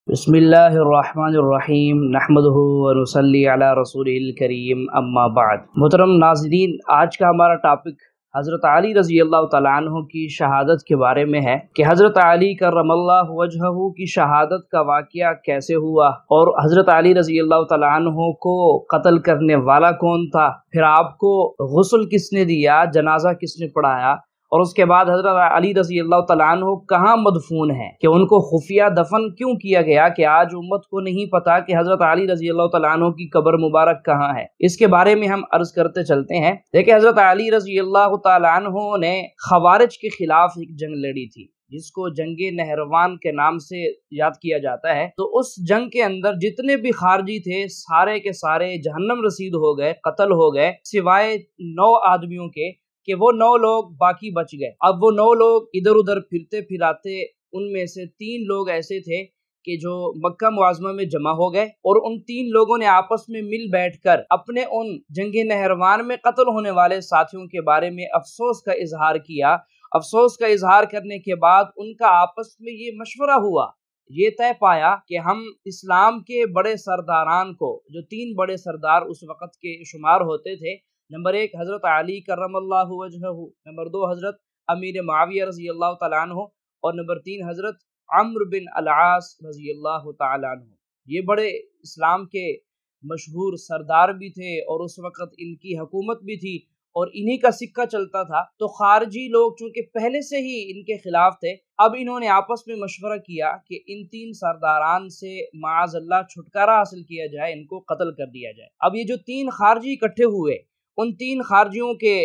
بسم اللہ الرحمن الرحیم نحمدہ ونصلی علی رسولہ الکریم اما بعد۔ محترم ناظرین، آج کا ہمارا ٹاپک حضرت علی رضی اللہ تعالیٰ عنہ کی شہادت کے بارے میں ہے کہ حضرت علی کرم اللہ وجہہ کی شہادت کا واقعہ کیسے ہوا، اور حضرت علی رضی اللہ تعالیٰ عنہ کو قتل کرنے والا کون تھا، پھر آپ کو غسل کس نے دیا، جنازہ کس نے پڑھایا، اور اس کے بعد حضرت علی رضی اللہ تعالیٰ عنہ کہاں مدفون ہیں، کہ ان کو خفیہ دفن کیوں کیا گیا کہ آج امت کو نہیں پتا کہ حضرت علی رضی اللہ تعالیٰ عنہ کی قبر مبارک کہاں ہے۔ اس کے بارے میں ہم عرض کرتے چلتے ہیں۔ دیکھیں، حضرت علی رضی اللہ تعالیٰ عنہ نے خوارج کے خلاف ایک جنگ لڑی تھی جس کو جنگ نہروان کے نام سے یاد کیا جاتا ہے۔ تو اس جنگ کے اندر جتنے بھی خارجی تھے سارے کے سارے جہنم رسید ہو گئے، قتل ہو گئے، سوائے 9 آدمیوں کے، کہ وہ 9 لوگ باقی بچ گئے۔ اب وہ 9 لوگ ادھر ادھر پھرتے پھراتے، ان میں سے 3 لوگ ایسے تھے کہ جو مکہ معظمہ میں جمع ہو گئے، اور ان 3 لوگوں نے آپس میں مل بیٹھ کر اپنے ان جنگ نہروان میں قتل ہونے والے ساتھیوں کے بارے میں افسوس کا اظہار کیا۔ افسوس کا اظہار کرنے کے بعد ان کا آپس میں یہ مشورہ ہوا، یہ طے پایا کہ ہم اسلام کے بڑے سرداران کو، جو 3 بڑے سردار اس وقت کے شمار ہوتے تھے، نمبر 1 حضرت علی کرم اللہ وجہہ، نمبر 2 حضرت امیر معاویہ رضی اللہ تعالیٰ عنہ، اور نمبر 3 حضرت عمرو بن العاص رضی اللہ تعالیٰ عنہ۔ یہ بڑے اسلام کے مشہور سردار بھی تھے، اور اس وقت ان کی حکومت بھی تھی، اور انہی کا سکہ چلتا تھا۔ تو خارجی لوگ چونکہ پہلے سے ہی ان کے خلاف تھے، اب انہوں نے آپس میں مشورہ کیا کہ ان 3 سرداران سے معاذ اللہ چھٹکارا حاصل کیا جائے، ان کو قتل کر دیا جائے۔ اب یہ جو 3 خارجی اکٹھے ہوئے، ان 3 خارجیوں کے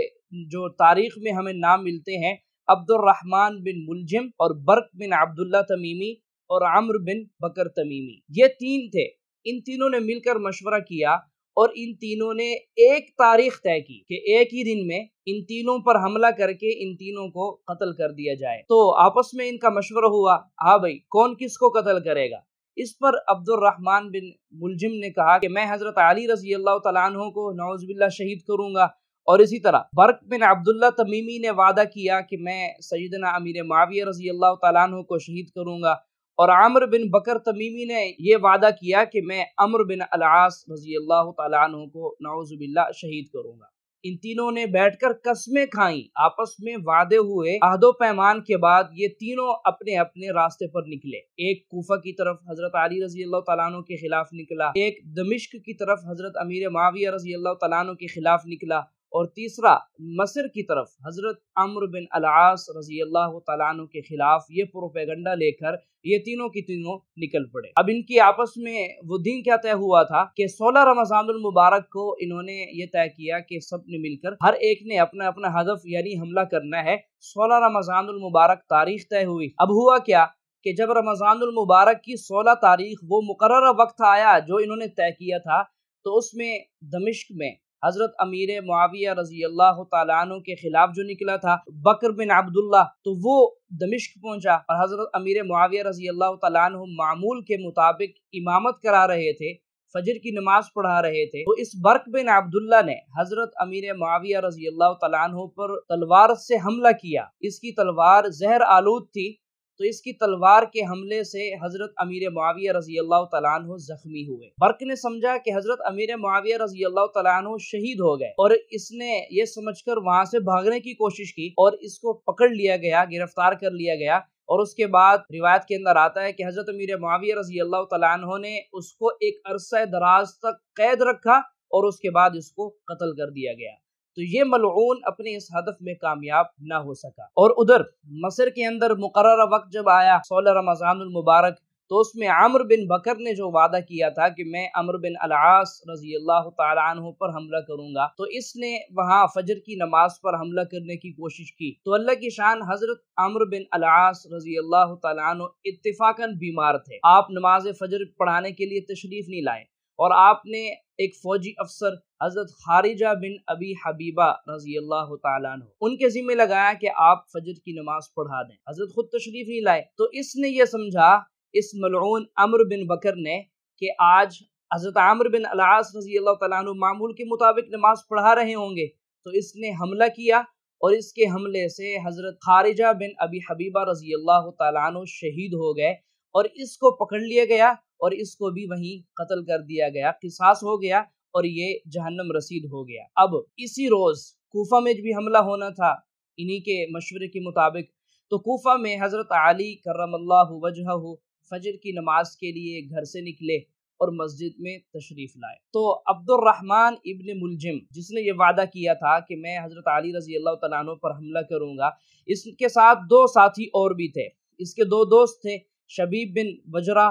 جو تاریخ میں ہمیں نام ملتے ہیں، عبد الرحمن بن ملجم، اور برق بن عبداللہ تمیمی، اور عمرو بن بکر تمیمی، یہ 3 تھے۔ ان تینوں نے مل کر مشورہ کیا، اور ان تینوں نے ایک تاریخ طے کی کہ ایک ہی دن میں ان تینوں پر حملہ کر کے ان تینوں کو قتل کر دیا جائے۔ تو آپس میں ان کا مشورہ ہوا، ہاں بھائی کون کس کو قتل کرے گا۔ اس پر عبد الرحمن بن ملجم نے کہا کہ میں حضرت علی رضی اللہ تعالیٰ عنہ کو نعوذ باللہ شہید کروں گا، اور اسی طرح برق بن عبداللہ تمیمی نے وعدہ کیا کہ میں سیدنا امیر معاویہ رضی اللہ تعالیٰ عنہ کو شہید کروں گا، اور عمرو بن بکر تمیمی نے یہ وعدہ کیا کہ میں عمرو بن العاص رضی اللہ تعالیٰ عنہ کو نعوذ باللہ شہید کروں گا۔ ان تینوں نے بیٹھ کر قسمیں کھائیں، آپس میں وعدے ہوئے، عہد و پیمان کے بعد یہ تینوں اپنے اپنے راستے پر نکلے۔ ایک کوفہ کی طرف حضرت علی رضی اللہ تعالیٰ عنہ کے خلاف نکلا، ایک دمشق کی طرف حضرت امیر معاویہ رضی اللہ تعالیٰ عنہ کے خلاف نکلا، اور تیسرا مصر کی طرف حضرت عمرو بن العاص رضی اللہ تعالیٰ عنہ کے خلاف یہ پروپیگنڈا لے کر یہ تینوں کی تینوں نکل پڑے۔ اب ان کی آپس میں وہ دن کیا طے ہوا تھا کہ 16 رمضان المبارک کو انہوں نے یہ طے کیا کہ سب نے مل کر، ہر ایک نے اپنا اپنا ہدف یعنی حملہ کرنا ہے۔ 16 رمضان المبارک تاریخ طے ہوئی۔ اب ہوا کیا کہ جب رمضان المبارک کی 16 تاریخ وہ مقررہ وقت آیا جو انہوں نے طے کیا تھا، تو اس میں دمشق میں حضرت امیر معاویہ رضی اللہ تعالیٰ عنہ کے خلاف جو نکلا تھا بکر بن عبداللہ، تو وہ دمشق پہنچا، اور حضرت امیر معاویہ رضی اللہ تعالیٰ عنہ معمول کے مطابق امامت کرا رہے تھے، فجر کی نماز پڑھا رہے تھے۔ تو اس برق بن عبداللہ نے حضرت امیر معاویہ رضی اللہ تعالیٰ عنہ پر تلوار سے حملہ کیا۔ اس کی تلوار زہر آلود تھی، تو اس کی تلوار کے حملے سے حضرت امیر معاویہ رضی اللہ تعالیٰ عنہ زخمی ہوئے۔ برق نے سمجھا کہ حضرت امیر معاویہ رضی اللہ تعالیٰ عنہ شہید ہو گئے، اور اس نے یہ سمجھ کر وہاں سے بھاگنے کی کوشش کی، اور اس کو پکڑ لیا گیا، گرفتار کر لیا گیا، اور اس کے بعد روایت کے اندر آتا ہے کہ حضرت امیر معاویہ رضی اللہ تعالیٰ عنہ نے اس کو ایک عرصہ دراز تک قید رکھا، اور اس کے بعد اس کو قتل کر دیا گیا۔ تو یہ ملعون اپنے اس ہدف میں کامیاب نہ ہو سکا۔ اور ادھر مصر کے اندر مقررہ وقت جب آیا 16 رمضان المبارک، تو اس میں عمرو بن بکر نے جو وعدہ کیا تھا کہ میں عمرو بن العاص رضی اللہ تعالیٰ عنہ پر حملہ کروں گا، تو اس نے وہاں فجر کی نماز پر حملہ کرنے کی کوشش کی۔ تو اللہ کی شان، حضرت عمرو بن العاص رضی اللہ تعالیٰ عنہ اتفاقاً بیمار تھے، آپ نماز فجر پڑھانے کے لیے تشریف نہیں لائے، اور آپ نے ایک فوجی افسر حضرت خارجہ بن ابی حبیبہ رضی اللہ تعالیٰ عنہ ان کے ذمہ لگایا کہ آپ فجر کی نماز پڑھا دیں۔ حضرت خود تشریف نہیں لائے، تو اس نے یہ سمجھا، اس ملعون عمرو بن بکر نے، کہ آج حضرت عمرو بن العاص رضی اللہ تعالیٰ عنہ معمول کے مطابق نماز پڑھا رہے ہوں گے، تو اس نے حملہ کیا، اور اس کے حملے سے حضرت خارجہ بن ابی حبیبہ رضی اللہ تعالیٰ عنہ شہید ہو گئے، اور اس کو پکڑ لیا گیا اور اس کو بھی وہیں قتل کر دیا گیا، قصاص ہو گیا اور یہ جہنم رسید ہو گیا۔ اب اسی روز کوفہ میں بھی حملہ ہونا تھا انہی کے مشورے کے مطابق، تو کوفہ میں حضرت علی کرم اللہ وجہہ فجر کی نماز کے لیے گھر سے نکلے اور مسجد میں تشریف لائے۔ تو عبد الرحمن ابن ملجم جس نے یہ وعدہ کیا تھا کہ میں حضرت علی رضی اللہ تعالیٰ عنہ پر حملہ کروں گا، اس کے ساتھ دو ساتھی اور بھی تھے، اس کے دو دوست تھے، شبیب بن وجرہ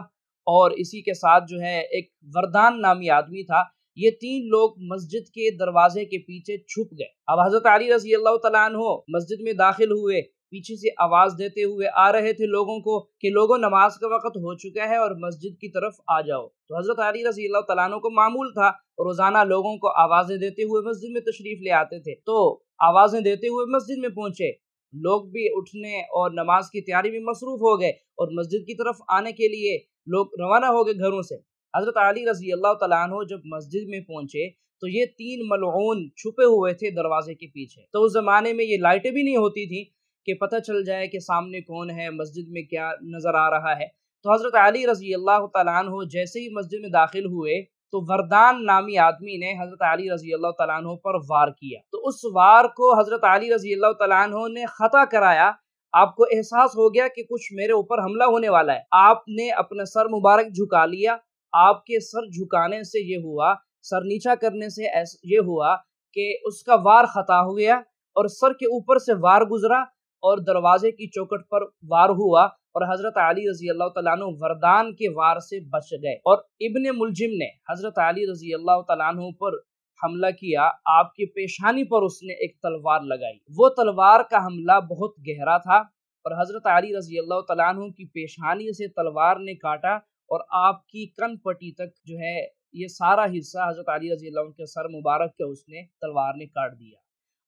اور اسی کے ساتھ جو ہے ایک وردان نامی آدمی تھا۔ یہ تین لوگ مسجد کے دروازے کے پیچھے چھپ گئے۔ اب حضرت علی رضی اللہ تعالیٰ عنہ مسجد میں داخل ہوئے، پیچھے سے آواز دیتے ہوئے آ رہے تھے لوگوں کو کہ لوگوں نماز کا وقت ہو چکا ہے اور مسجد کی طرف آ جاؤ۔ تو حضرت علی رضی اللہ تعالیٰ عنہ کو معمول تھا روزانہ لوگوں کو آوازیں دیتے ہوئے مسجد میں تشریف لے آتے تھے، تو آوازیں دیتے ہوئے مسجد میں پہنچے، لوگ بھی اٹھنے اور نماز کی تیاری میں مصروف ہو گئے اور مسجد کی طرف آنے کے لیے لوگ روانہ ہو گئے گھروں سے۔ حضرت علی رضی اللہ تعالیٰ عنہ جب مسجد میں پہنچے تو یہ تین ملعون چھپے ہوئے تھے دروازے کے پیچھے۔ تو اس زمانے میں یہ لائٹیں بھی نہیں ہوتی تھیں کہ پتہ چل جائے کہ سامنے کون ہے، مسجد میں کیا نظر آ رہا ہے۔ تو حضرت علی رضی اللہ تعالیٰ عنہ جیسے ہی مسجد میں داخل ہوئے تو وردان نامی آدمی نے حضرت علی رضی اللہ تعالیٰ عنہ پر وار کیا، تو اس وار کو حضرت علی رضی اللہ تعالیٰ عنہ نے خطا کرایا۔ آپ کو احساس ہو گیا کہ کچھ میرے اوپر حملہ ہونے والا ہے، آپ نے اپنا سر مبارک جھکا لیا۔ آپ کے سر جھکانے سے یہ ہوا، سر نیچا کرنے سے یہ ہوا کہ اس کا وار خطا ہو گیا اور سر کے اوپر سے وار گزرا اور دروازے کی چوکٹ پر وار ہوا اور حضرت علی رضی اللہ تعالیٰ عنہ وردان کے وار سے بچ گئے۔ اور ابن ملجم نے حضرت علی رضی اللہ تعالیٰ عنہ پر حملہ کیا، آپ کی پیشانی پر اس نے ایک تلوار لگائی، وہ تلوار کا حملہ بہت گہرا تھا اور حضرت علی رضی اللہ تعالیٰ عنہ کی پیشانی سے تلوار نے کاٹا اور آپ کی کن پٹی تک جو ہے یہ سارا حصہ حضرت علی رضی اللہ عنہ کے سر مبارک کے اس نے تلوار نے کاٹ دیا۔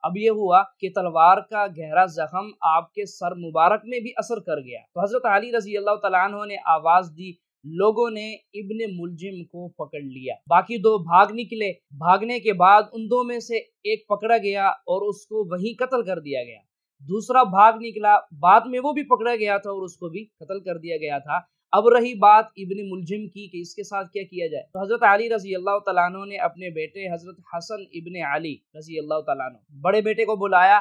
اب یہ ہوا کہ تلوار کا گہرا زخم آپ کے سر مبارک میں بھی اثر کر گیا، تو حضرت علی رضی اللہ تعالیٰ عنہ نے آواز دی، لوگوں نے ابن ملجم کو پکڑ لیا، باقی دو بھاگ نکلے، بھاگنے کے بعد ان دو میں سے ایک پکڑا گیا اور اس کو وہیں قتل کر دیا گیا، دوسرا بھاگ نکلا، بعد میں وہ بھی پکڑا گیا تھا اور اس کو بھی قتل کر دیا گیا تھا۔ اب رہی بات ابن ملجم کی کہ اس کے ساتھ کیا کیا جائے، تو حضرت علی رضی اللہ تعالیٰ عنہ نے اپنے بیٹے حضرت حسن ابن علی رضی اللہ تعالیٰ عنہ بڑے بیٹے کو بلایا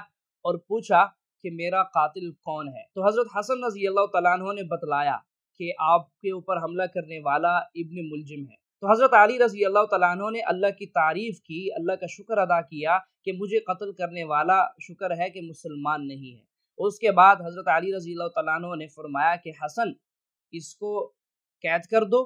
اور پوچھا کہ میرا قاتل کون ہے۔ تو حضرت حسن رضی اللہ تعالیٰ عنہ نے بتلایا کہ آپ کے اوپر حملہ کرنے والا ابن ملجم ہے۔ تو حضرت علی رضی اللہ تعالیٰ عنہ نے اللہ کی تعریف کی، اللہ کا شکر ادا کیا کہ مجھے قتل کرنے والا شکر ہے کہ مسلمان نہیں ہے۔ اس کے بعد حضرت علی رضی اللہ تعالیٰ عنہ نے فرمایا کہ حسن اس کو قید کر دو،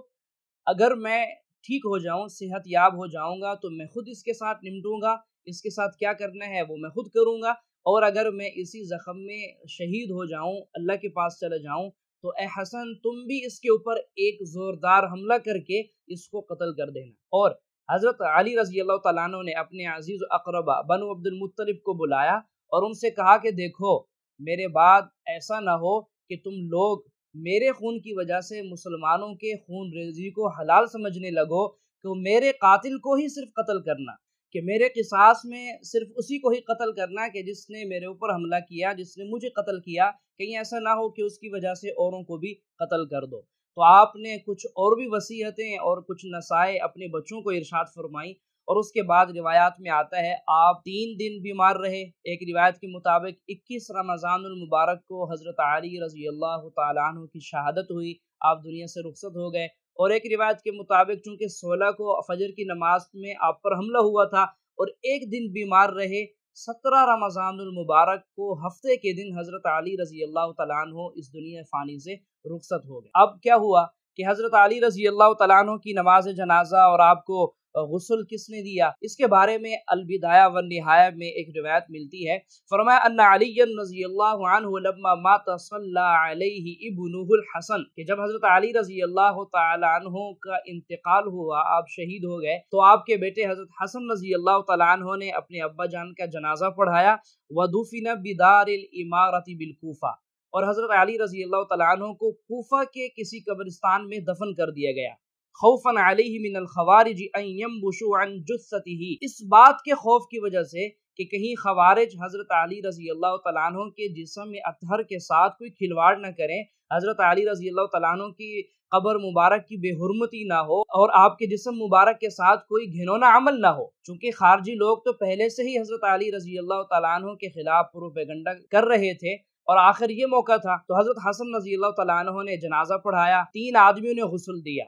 اگر میں ٹھیک ہو جاؤں، صحت یاب ہو جاؤں گا تو میں خود اس کے ساتھ نمٹوں گا، اس کے ساتھ کیا کرنا ہے وہ میں خود کروں گا، اور اگر میں اسی زخم میں شہید ہو جاؤں، اللہ کے پاس چلا جاؤں، تو اے حسن تم بھی اس کے اوپر ایک زوردار حملہ کر کے اس کو قتل کر دینا۔ اور حضرت علی رضی اللہ تعالیٰ عنہ نے اپنے عزیز و اقربا بنو عبد المطلب کو بلایا اور ان سے کہا کہ دیکھو میرے بعد ایسا نہ ہو کہ تم لوگ میرے خون کی وجہ سے مسلمانوں کے خون ریزی کو حلال سمجھنے لگو، کہ میرے قاتل کو ہی صرف قتل کرنا، کہ میرے قصاص میں صرف اسی کو ہی قتل کرنا کہ جس نے میرے اوپر حملہ کیا، جس نے مجھے قتل کیا، کہیں ایسا نہ ہو کہ اس کی وجہ سے اوروں کو بھی قتل کر دو۔ تو آپ نے کچھ اور بھی وصیتیں اور کچھ نصائح اپنے بچوں کو ارشاد فرمائی، اور اس کے بعد روایات میں آتا ہے آپ 3 دن بیمار رہے۔ ایک روایت کے مطابق 21 رمضان المبارک کو حضرت علی رضی اللہ تعالیٰ عنہ کی شہادت ہوئی، آپ دنیا سے رخصت ہو گئے، اور ایک روایت کے مطابق چونکہ 16 کو فجر کی نماز میں آپ پر حملہ ہوا تھا اور ایک دن بیمار رہے، 17 رمضان المبارک کو ہفتے کے دن حضرت علی رضی اللہ تعالیٰ عنہ اس دنیا فانی سے رخصت ہو گئے۔ اب کیا ہوا کہ حضرت علی رضی اللہ تعالیٰ عنہ کی نماز جنازہ اور آپ کو غسل کس نے دیا، اس کے بارے میں البدایہ والنہایہ میں ایک روایت ملتی ہے، فرمایا ان علی رضی اللہ عنہ لما مات صلی علیہ ابنہ الحسن، کہ جب حضرت علی رضی اللہ تعالی عنہ کا انتقال ہوا، آپ شہید ہو گئے، تو آپ کے بیٹے حضرت حسن رضی اللہ تعالی عنہ نے اپنے ابا جان کا جنازہ پڑھایا، ودفن بدار الامارۃ بالکوفہ، اور حضرت علی رضی اللہ تعالی عنہ کو کوفہ کے کسی قبرستان میں دفن کر دیا گیا، خوفا علیہ من الخوارج ان ينبشوا عن جثته، اس بات کے خوف کی وجہ سے کہ کہیں خوارج حضرت علی رضی اللہ تعالیٰ عنہ کے جسم اطہر کے ساتھ کوئی کھلواڑ نہ کریں، حضرت علی رضی اللہ تعالیٰ عنہ کی قبر مبارک کی بے حرمتی نہ ہو اور آپ کے جسم مبارک کے ساتھ کوئی گھنونا عمل نہ ہو، چونکہ خارجی لوگ تو پہلے سے ہی حضرت علی رضی اللہ تعالیٰ عنہ کے خلاف پروپیگنڈا کر رہے تھے، اور آخر یہ موقع تھا تو حضرت حسن رضی اللہ تعالیٰ عنہ نے جنازہ پڑھایا، 3 آدمیوں نے غسل دیا،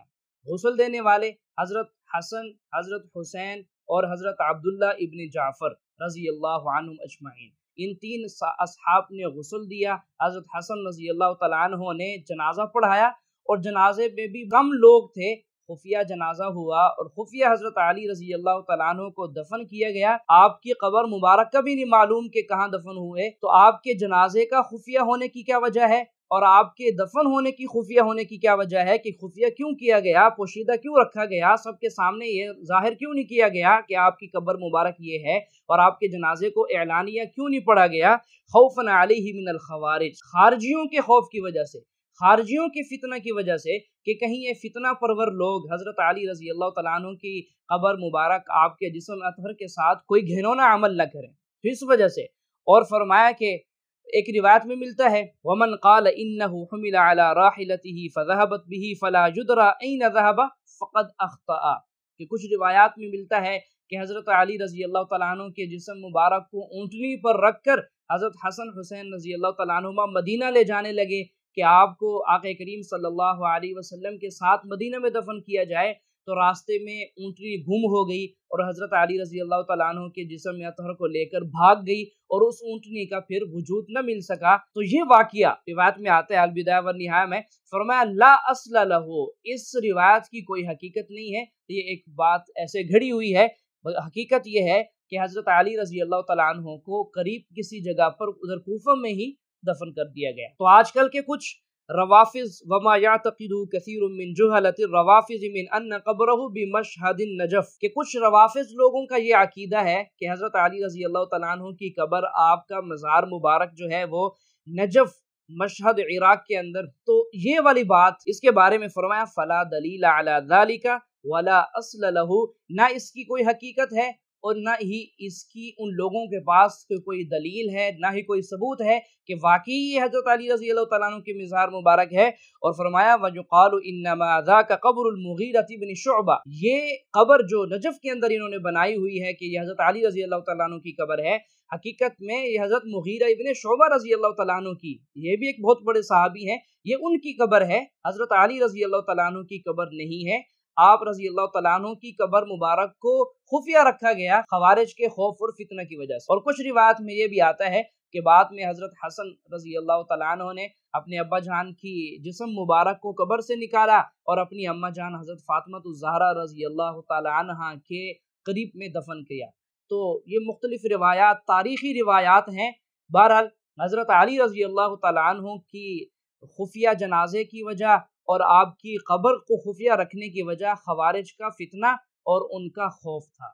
غسل دینے والے حضرت حسن، حضرت حسین اور حضرت عبداللہ ابن جعفر رضی اللہ عنہم اجمعین، ان 3 اصحاب نے غسل دیا، حضرت حسن رضی اللہ تعالیٰ عنہ نے جنازہ پڑھایا، اور جنازے میں بھی کم لوگ تھے، خفیہ جنازہ ہوا اور خفیہ حضرت علی رضی اللہ تعالیٰ عنہ کو دفن کیا گیا۔ آپ کی قبر مبارک کا بھی نہیں معلوم کہ کہاں دفن ہوئے، تو آپ کے جنازے کا خفیہ ہونے کی کیا وجہ ہے اور آپ کے دفن ہونے کی خفیہ ہونے کی کیا وجہ ہے، کہ خفیہ کیوں کیا گیا، پوشیدہ کیوں رکھا گیا، سب کے سامنے یہ ظاہر کیوں نہیں کیا گیا کہ آپ کی قبر مبارک یہ ہے، اور آپ کے جنازے کو اعلانیہ کیوں نہیں پڑھا گیا؟ خوفاً علیہ من الخوارج، خارجیوں کے خوف کی وجہ سے، خارجیوں کے فتنہ کی وجہ سے، کہ کہیں یہ فتنہ پرور لوگ حضرت علی رضی اللہ تعالیٰ عنہ کی قبر مبارک آپ کے جسم اطہر کے ساتھ کوئی گھنونا عمل نہ کریں، تو اس وجہ سے۔ اور فرمایا کہ ایک روایت میں ملتا ہے وَمَنْ قَالَ إِنَّهُ حُمِلَ عَلَى رَاحِلَتِهِ فَذَهَبَتْ بِهِ فَلَا يُدْرَى أَيْنَ ذَهَبَ فَقَدْ أَخْطَأَ، کہ کچھ روایات میں ملتا ہے کہ حضرت علی رضی اللہ تعالیٰ عنہ کے جسم مبارک کو اونٹنی پر رکھ کر حضرت حسن حسین رضی اللہ تعالیٰ عنہما مدینہ لے جانے لگے کہ آپ کو آقا کریم صلی اللہ علیہ وسلم کے ساتھ مدینہ میں دفن کیا جائے، تو راستے میں اونٹنی گم ہو گئی اور حضرت علی رضی اللہ تعالیٰ عنہ کے جسم اطہر کو لے کر بھاگ گئی اور اس اونٹنی کا پھر وجود نہ مل سکا۔ تو یہ واقعہ روایت میں آتا ہے البدایہ والنہایہ میں، فرمایا لا اصل لہ، اس روایت کی کوئی حقیقت نہیں ہے، یہ ایک بات ایسے گھڑی ہوئی ہے، حقیقت یہ ہے کہ حضرت علی رضی اللہ تعالیٰ عنہ کو قریب کسی جگہ پر ادھر کوفہ میں ہی دفن کر دیا گیا۔ تو آج کل کے کچھ روافظ وما یعتقد کثیر من جہلۃ الروافظ من ان قبرہ بمشہد النجف، کہ کچھ روافظ لوگوں کا یہ عقیدہ ہے کہ حضرت علی رضی اللہ تعالیٰ عنہ کی قبر، آپ کا مزار مبارک جو ہے وہ نجف، مشہد عراق کے اندر، تو یہ والی بات اس کے بارے میں فرمایا فلا دلیل علی ذلک ولا اصل لہ، نہ اس کی کوئی حقیقت ہے اور نہ ہی اس کی ان لوگوں کے پاس کوئی دلیل ہے، نہ ہی کوئی ثبوت ہے کہ واقعی یہ حضرت علی رضی اللہ تعالیٰ عنہ کی مزار مبارک ہے۔ اور فرمایا وَيُقَالُ إِنَّمَا ذَاكَ قَبْرُ الْمُغِیرَةِ بْنِ شُعْبَةَ، یہ قبر جو نجف کے اندر انہوں نے بنائی ہوئی ہے کہ یہ حضرت علی رضی اللہ تعالیٰ عنہ کی قبر ہے، حقیقت میں یہ حضرت مغیرہ ابن شعبہ رضی اللہ تعالیٰ عنہ کی، یہ بھی ایک بہت بڑے صحابی ہیں، یہ ان کی قبر ہے، حضرت علی رضی اللہ تعالیٰ عنہ کی قبر نہیں ہے۔ آپ رضی اللہ تعالیٰ عنہ کی قبر مبارک کو خفیہ رکھا گیا خوارج کے خوف اور فتنہ کی وجہ سے۔ اور کچھ روایت میں یہ بھی آتا ہے کہ بعد میں حضرت حسن رضی اللہ تعالیٰ عنہ نے اپنے ابا جان کی جسم مبارک کو قبر سے نکالا اور اپنی اماں جان حضرت فاطمہ الزہرا رضی اللہ تعالیٰ عنہ کے قریب میں دفن کیا۔ تو یہ مختلف روایات، تاریخی روایات ہیں۔ بہرحال حضرت علی رضی اللہ تعالیٰ عنہ کی خفیہ جنازے کی وجہ اور آپ کی قبر کو خفیہ رکھنے کی وجہ خوارج کا فتنہ اور ان کا خوف تھا۔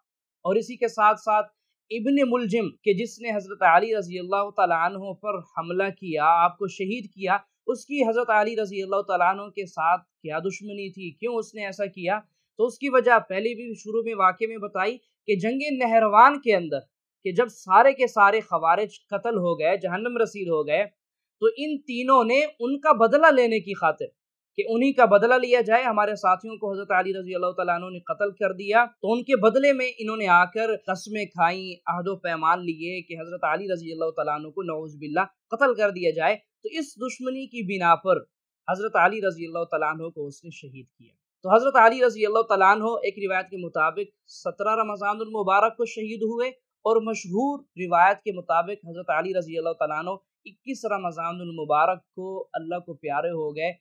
اور اسی کے ساتھ ساتھ ابن ملجم، کہ جس نے حضرت علی رضی اللہ تعالیٰ عنہ پر حملہ کیا، آپ کو شہید کیا، اس کی حضرت علی رضی اللہ تعالیٰ عنہ کے ساتھ کیا دشمنی تھی، کیوں اس نے ایسا کیا؟ تو اس کی وجہ پہلے بھی شروع میں واقعے میں بتائی کہ جنگ نہروان کے اندر، کہ جب سارے کے سارے خوارج قتل ہو گئے، جہنم رسید ہو گئے، تو ان تینوں نے ان کا بدلہ لینے کی خاطر کہ انہی کا بدلہ لیا جائے، ہمارے ساتھیوں کو حضرت علی رضی اللہ تعالیٰ عنہ نے قتل کر دیا، تو ان کے بدلے میں انہوں نے آ کر قسمیں کھائیں، عہد و پیمان لیے کہ حضرت علی رضی اللہ تعالیٰ عنہ کو نعوذ باللہ قتل کر دیا جائے۔ تو اس دشمنی کی بنا پر حضرت علی رضی اللہ تعالیٰ عنہ کو اس نے شہید کیا۔ تو حضرت علی رضی اللہ تعالیٰ عنہ ایک روایت کے مطابق 17 رمضان المبارک کو شہید ہوئے، اور مشہور روایت کے مطابق حضرت علی رضی اللہ تعالیٰ عنہ 21 رمضان المبارک کو اللہ کو پیارے ہو گئے